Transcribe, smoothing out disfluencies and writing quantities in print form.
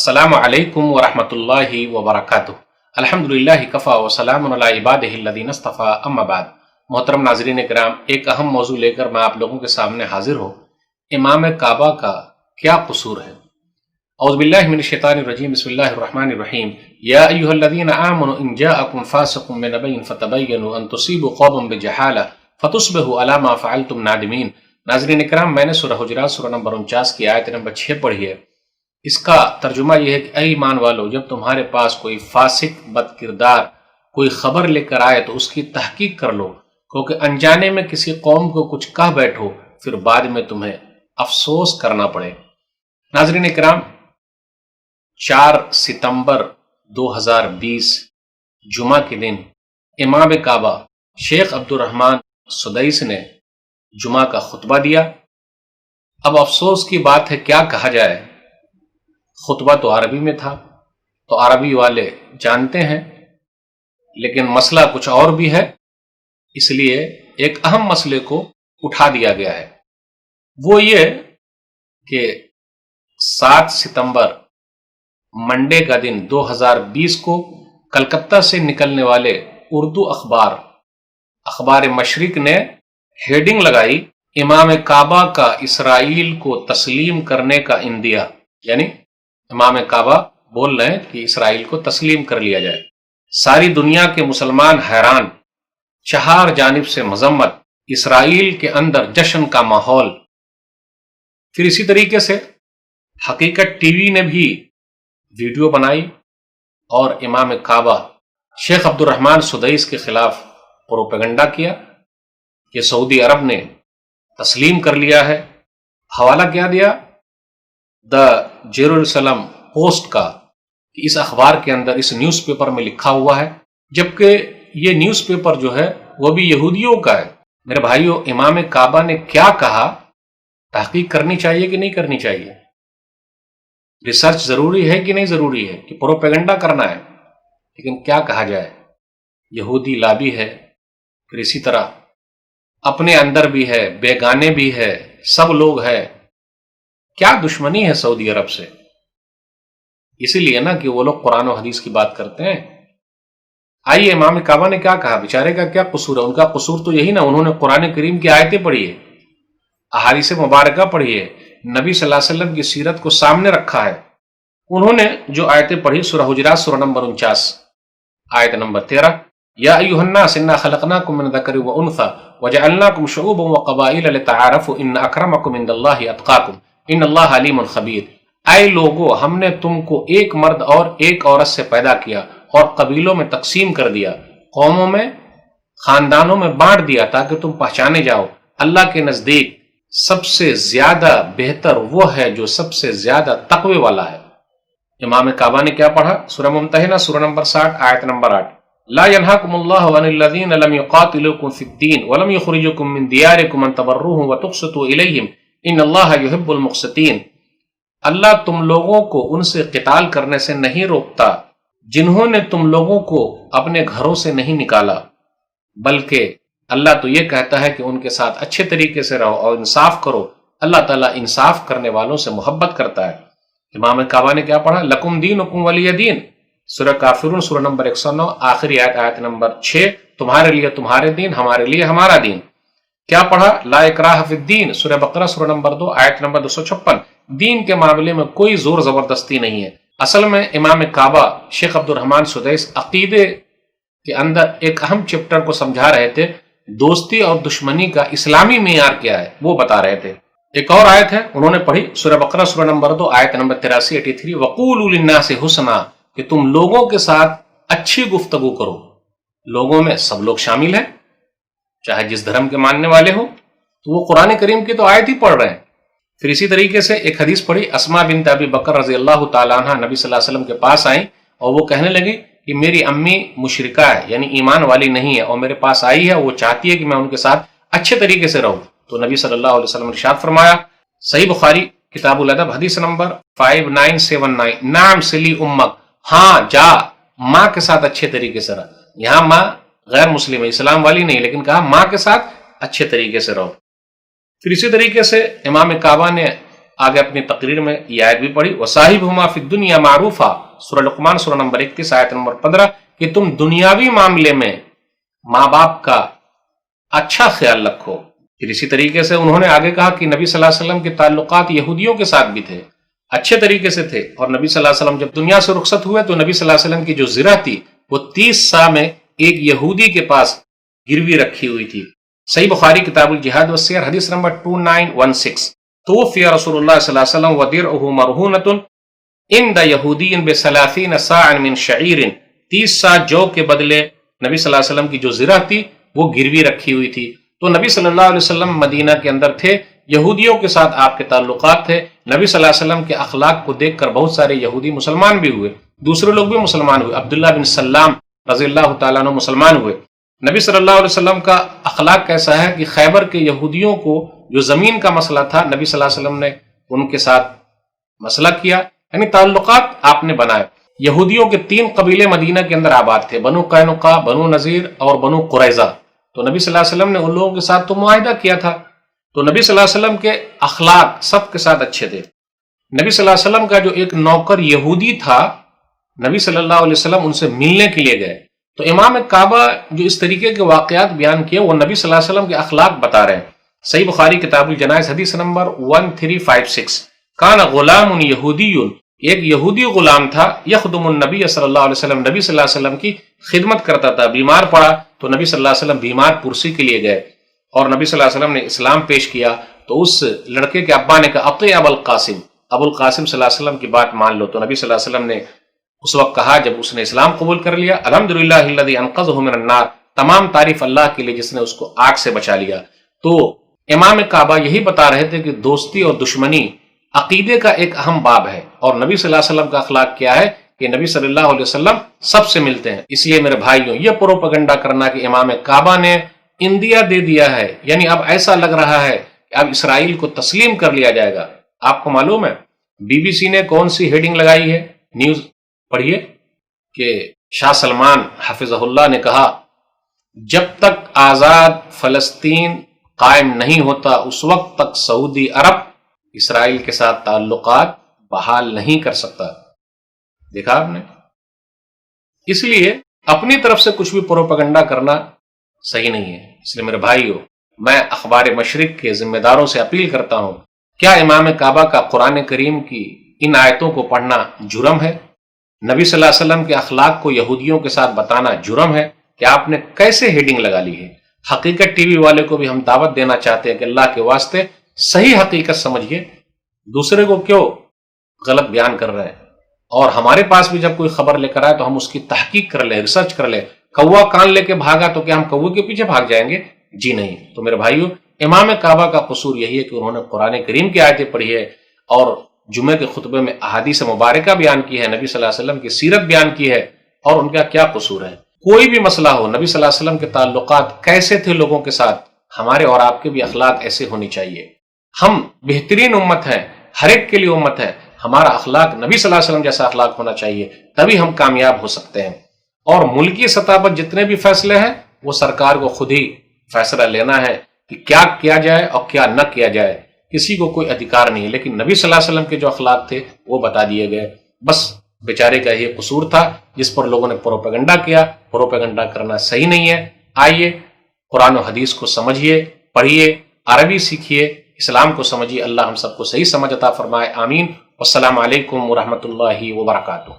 अस्सलामु अलैकुम वरहमतुल्लाहि वबरकातुह। अल्हम्दुलिल्लाहि कफ़ा व सलामुन अला इबादिहिल्लज़ीना इस्तफ़ा अम्मा बाद। मोहतरम नाज़रीन किराम, एक अहम मौजू लेकर मैं आप लोगों के सामने हाजिर हूँ। इमाम काबा का क्या कसूर है? औज़ु बिल्लाहि मिनश शैतानिर रजीम, बिस्मिल्लाहिर रहमानिर रहीम। या अय्युहल्लज़ीना आमनु इन जाअकुम फासिकुम बिनबय्यिन फतबय्यनु अन तुसीबु क़ौमन बिजहाला फतुस्बिहु अला मा फ़अलतुम नादिमीन। नाज़रीन किराम, मैंने सूरह हुजरात सूरह नंबर 49 की आयत नंबर 6 पढ़ी है। इसका तर्जुमा यह है कि ऐ ईमान वालो, जब तुम्हारे पास कोई फासिक बदकिरदार कोई खबर लेकर आए तो उसकी तहकीक कर लो, क्योंकि अनजाने में किसी कौम को कुछ कह बैठो फिर बाद में तुम्हें अफसोस करना पड़े। नाज़रीन किराम, 4 सितंबर 2020 जुमा के दिन इमाम काबा शेख अब्दुर्रहमान सुदैस ने जुमा का खुतबा दिया। अब अफसोस की बात है, क्या कहा जाए, खुतबा तो अरबी में था, तो अरबी वाले जानते हैं, लेकिन मसला कुछ और भी है, इसलिए एक अहम मसले को उठा दिया गया है। वो ये कि 7 सितंबर मंडे का दिन 2020 को कलकत्ता से निकलने वाले उर्दू अखबार मशरिक ने हेडिंग लगाई, इमाम काबा का इसराइल को तस्लीम करने का इंदिया। यानी इमाम काबा बोल रहे हैं कि इसराइल को तस्लीम कर लिया जाए। सारी दुनिया के मुसलमान हैरान, चार जानिब से मजम्मत, इसराइल के अंदर जश्न का माहौल। फिर इसी तरीके से हकीकत टीवी ने भी वीडियो बनाई और इमाम काबा शेख अब्दुर्रहमान सुदैस के खिलाफ प्रोपेगेंडा किया कि सऊदी अरब ने तस्लीम कर लिया है। हवाला क्या दिया? द जेरूसलम पोस्ट का, कि इस अखबार के अंदर, इस न्यूज़पेपर में लिखा हुआ है, जबकि ये न्यूज़पेपर जो है वो भी यहूदियों का है। मेरे भाइयों, इमाम काबा ने क्या कहा, तहकीक करनी चाहिए कि नहीं करनी चाहिए? रिसर्च जरूरी है कि नहीं जरूरी है, कि प्रोपेगेंडा करना है? लेकिन क्या कहा जाए, यहूदी लाबी है, फिर इसी तरह अपने अंदर भी है, बेगाने भी है, सब लोग है। क्या दुश्मनी है सऊदी अरब से? इसीलिए ना कि वो लोग कुरान और हदीस की बात करते हैं। आइए, इमाम काबा ने क्या कहा, बेचारे का क्या कसूर है? उनका कसूर तो यही ना, उन्होंने कुरान करीम की आयतें पढ़ी है, अहादीस मुबारका पढ़ी है, नबी सल्लल्लाहु अलैहि वसल्लम की सीरत को सामने रखा है। उन्होंने जो आयतें पढ़ी, सूरह हुजरात सूरह नंबर 49 आयत नंबर 13, या अय्युहन्नास इन्ना खलक़नाकुम मिन ज़करिन व उन्सा वजअलनाकुम शुऊबन व क़बाइल लितआरफ़ू इन्न अक्रमकुम इंदल्लाहि अत्क़ाकुम इन्नल्लाह अलीमुन ख़बीर। ऐ लोगो, हमने तुमको एक मर्द और एक औरत से पैदा किया और कबीलों में तकसीम कर दिया, कौमों में, खानदानों में बांट दिया, ताकि तुम पहचाने जाओ अल्लाह के नजदीक सबसे ज्यादा बेहतर वो है जो सबसे ज्यादा तक़वे वाला है। इमाम काबा ने क्या पढ़ा? सूरह मुम्तहिना सूरह नंबर 60 आयत नंबर 8, ला यनहाकुमुल्लाहु अनिल्लज़ीना लम युक़ातिलूकुम फ़िद्दीन व लम युख़रिजुकुम मिन दियारिकुम अन तबर्रूहुम व तुक़सितू इलैहिम इन्नल्लाहा युहिब्बुल मुक़सितीन। अल्लाह तुम लोगों को उनसे क़िताल करने से नहीं रोकता जिन्होंने तुम लोगों को अपने घरों से नहीं निकाला, बल्कि अल्लाह तो ये कहता है कि उनके साथ अच्छे तरीके से रहो और इंसाफ करो। अल्लाह ताला इंसाफ करने वालों से मोहब्बत करता है। इमाम काबा ने क्या पढ़ा? लकुम दीनुकुम वलिय दीन, सूरह काफिरून सूरह नंबर 109 आखिरी आयत नंबर 6, तुम्हारे लिए तुम्हारे दीन, हमारे लिए हमारा दीन। क्या पढ़ा? ला इकराह फिद्दीन, सूरह बकरा सूरह नंबर 2 आयत नंबर 256, दीन के मामले में कोई जोर जबरदस्ती नहीं है। असल में इमाम काबा शेख अब्दुर्रहमान सुदैस अकीदे के अंदर एक अहम चैप्टर को समझा रहे थे, दोस्ती और दुश्मनी का इस्लामी मेयार क्या है वो बता रहे थे। एक और आयत है, उन्होंने पढ़ी सूरह बकरा सूरह नंबर 2 आयत नंबर 83 वक़ूलू लिन्नासि हुस्ना, कि तुम लोगों के साथ अच्छी गुफ्तगू करो। लोगों में सब लोग शामिल हैं, चाहे जिस धर्म के मानने वाले हो, तो वो कुरान करीम की तो आयत ही पढ़ रहे हैं। फिर इसी तरीके से एक हदीस पढ़ी, अस्मा बिन्त अबी बकर रज़ी अल्लाह तआला अन्हा नबी सल्लल्लाहु अलैहि वसल्लम के पास आई और वो कहने लगी कि मेरी अम्मी मुशरिका है, यानी ईमान वाली नहीं है, और मेरे पास आई है, वो चाहती है कि मैं उनके साथ अच्छे तरीके से रहूं। तो नबी सल्लल्लाहु अलैहि वसल्लम ने इरशाद फरमाया, सही बुखारी किताबुल अदब हदीस नंबर 5979, नाम सिली उम्मक, हाँ जा माँ के साथ अच्छे तरीके से रह। यहाँ माँ गैर मुस्लिम है, इस्लाम वाली नहीं, लेकिन कहा माँ के साथ अच्छे तरीके से रहो। फिर इसी तरीके से इमाम काबा ने آگے اپنی تقریر میں یہ آیت بھی پڑھی وَصَاحِبْهُمَا فِي الدُّنْيَا مَعْرُوفًا، سورہ لقمان سورہ نمبر 31 آیت نمبر 15، کہ تم دنیاوی معاملے میں ماں باپ کا اچھا خیال رکھو۔ پھر اسی طریقے سے انہوں نے آگے کہا کہ نبی صلی اللہ علیہ وسلم کے تعلقات یہودیوں کے ساتھ بھی تھے، اچھے طریقے سے تھے، اور نبی صلی اللہ علیہ وسلم جب دنیا سے رخصت ہوئے تو نبی صلی اللہ علیہ وسلم کی جو زرہ تھی وہ 30 سا میں ایک یہودی کے پاس گروی رکھی ہوئی تھی۔ صحیح بخاری کتاب الجہاد والسیر حدیث نمبر 2916، توفی رسول اللہ صلی اللہ علیہ وسلم ودرعہ مرہونۃ عند یہودی ب30 صاعا من شعیر، 30 سا جو کے بدلے نبی صلی اللہ علیہ وسلم کی جو زرہ تھی وہ گروی رکھی ہوئی تھی۔ تو نبی صلی اللہ علیہ وسلم مدینہ کے اندر تھے، یہودیوں کے ساتھ آپ کے تعلقات تھے، نبی صلی اللہ علیہ وسلم کے اخلاق کو دیکھ کر بہت سارے یہودی مسلمان بھی ہوئے، دوسرے لوگ بھی مسلمان ہوئے، عبداللہ بن سلام رضی اللہ تعالیٰ عنہ مسلمان ہوئے۔ نبی صلی اللہ علیہ وسلم کا اخلاق کیسا ہے کہ خیبر کے یہودیوں کو جو زمین کا مسئلہ تھا نبی صلی اللہ علیہ وسلم نے ان کے ساتھ مسئلہ کیا، یعنی تعلقات آپ نے بنائے۔ یہودیوں کے 3 قبیلے مدینہ کے اندر آباد تھے، بنو قینقاع، بنو نذیر اور بنو قریظہ، تو نبی صلی اللہ علیہ وسلم نے ان لوگوں کے ساتھ تو معاہدہ کیا تھا۔ تو نبی صلی اللہ علیہ وسلم کے اخلاق سب کے ساتھ اچھے تھے۔ نبی صلی اللہ علیہ وسلم کا جو ایک نوکر یہودی تھا، نبی صلی اللہ علیہ وسلم ان سے ملنے کے لیے گئے، تو امام کعبہ جو اس طریقے کے واقعات بیان کیے وہ نبی صلی اللہ علیہ وسلم کے اخلاق بتا رہے ہیں۔ صحیح بخاری کتاب الجنائز حدیث نمبر 1356، کان غلام یہودی، ایک یہودی غلام تھا، یخدم النبی صلی اللہ علیہ وسلم، نبی صلی اللہ علیہ وسلم کی خدمت کرتا تھا، بیمار پڑا تو نبی صلی اللہ علیہ وسلم بیمار پرسی کے لیے گئے، اور نبی صلی اللہ علیہ وسلم نے اسلام پیش کیا، تو اس لڑکے کے ابا نے کہا اطیع ابو القاسم، ابو القاسم صلی اللہ علیہ وسلم کی بات مان لو، تو نبی صلی اللہ علیہ وسلم نے اس وقت کہا جب اس نے اسلام قبول کر لیا، الحمدللہ الذی انقذہ من النار، تمام تعریف اللہ کے لیے جس نے اس کو آگ سے بچا لیا۔ تو امام کعبہ یہی بتا رہے تھے کہ دوستی اور دشمنی عقیدے کا ایک اہم باب ہے، اور نبی صلی اللہ علیہ وسلم کا اخلاق کیا ہے کہ نبی صلی اللہ علیہ وسلم سب سے ملتے ہیں۔ اس لیے میرے بھائیوں، یہ پروپیگنڈا کرنا کہ امام کعبہ نے انڈیا دے دیا ہے، یعنی اب ایسا لگ رہا ہے کہ اب اسرائیل کو تسلیم کر لیا جائے گا۔ آپ کو معلوم ہے بی بی سی نے کون سی ہیڈنگ لگائی ہے؟ نیوز پڑھیے کہ شاہ سلمان حفظہ اللہ نے کہا جب تک آزاد فلسطین قائم نہیں ہوتا اس وقت تک سعودی عرب اسرائیل کے ساتھ تعلقات بحال نہیں کر سکتا۔ دیکھا آپ نے؟ اس لیے اپنی طرف سے کچھ بھی پروپیگنڈا کرنا صحیح نہیں ہے۔ اس لیے میرے بھائیو، میں اخبار مشرق کے ذمہ داروں سے اپیل کرتا ہوں، کیا امام کعبہ کا قرآن کریم کی ان آیتوں کو پڑھنا جرم ہے؟ نبی صلی اللہ علیہ وسلم کے اخلاق کو یہودیوں کے ساتھ بتانا جرم ہے؟ کہ آپ نے کیسے ہیڈنگ لگا لی ہے؟ حقیقت ٹی وی والے کو بھی ہم دعوت دینا چاہتے ہیں کہ اللہ کے واسطے صحیح حقیقت سمجھیے، دوسرے کو کیوں غلط بیان کر رہے ہیں؟ اور ہمارے پاس بھی جب کوئی خبر لے کر آئے تو ہم اس کی تحقیق کر لیں، ریسرچ کر لیں۔ کوا کان لے کے بھاگا تو کیا ہم کوے کے پیچھے بھاگ جائیں گے؟ جی نہیں۔ تو میرے بھائیو، امام کعبہ کا قصور یہی ہے کہ انہوں نے قرآن کریم کی آیتیں پڑھی ہے اور جمعے کے خطبے میں احادیث مبارکہ بیان کی ہے، نبی صلی اللہ علیہ وسلم کی سیرت بیان کی ہے، اور ان کا کیا قصور ہے؟ کوئی بھی مسئلہ ہو، نبی صلی اللہ علیہ وسلم کے تعلقات کیسے تھے لوگوں کے ساتھ، ہمارے اور آپ کے بھی اخلاق ایسے ہونی چاہیے۔ ہم بہترین امت ہیں، ہر ایک کے لیے امت ہے، ہمارا اخلاق نبی صلی اللہ علیہ وسلم جیسا اخلاق ہونا چاہیے، تبھی ہم کامیاب ہو سکتے ہیں۔ اور ملکی سطح پر جتنے بھی فیصلے ہیں وہ سرکار کو خود ہی فیصلہ لینا ہے کہ کیا کیا جائے اور کیا نہ کیا جائے، کسی کو کوئی ادھیکار نہیں ہے۔ لیکن نبی صلی اللہ علیہ وسلم کے جو اخلاق تھے وہ بتا دیے گئے، بس بیچارے کا یہ قصور تھا جس پر لوگوں نے پروپیگنڈا کیا۔ پروپیگنڈا کرنا صحیح نہیں ہے۔ آئیے قرآن و حدیث کو سمجھیے، پڑھیے، عربی سیکھیے، اسلام کو سمجھیے۔ اللہ ہم سب کو صحیح سمجھ عطا فرمائے، آمین۔ والسلام علیکم ورحمۃ اللہ وبرکاتہ۔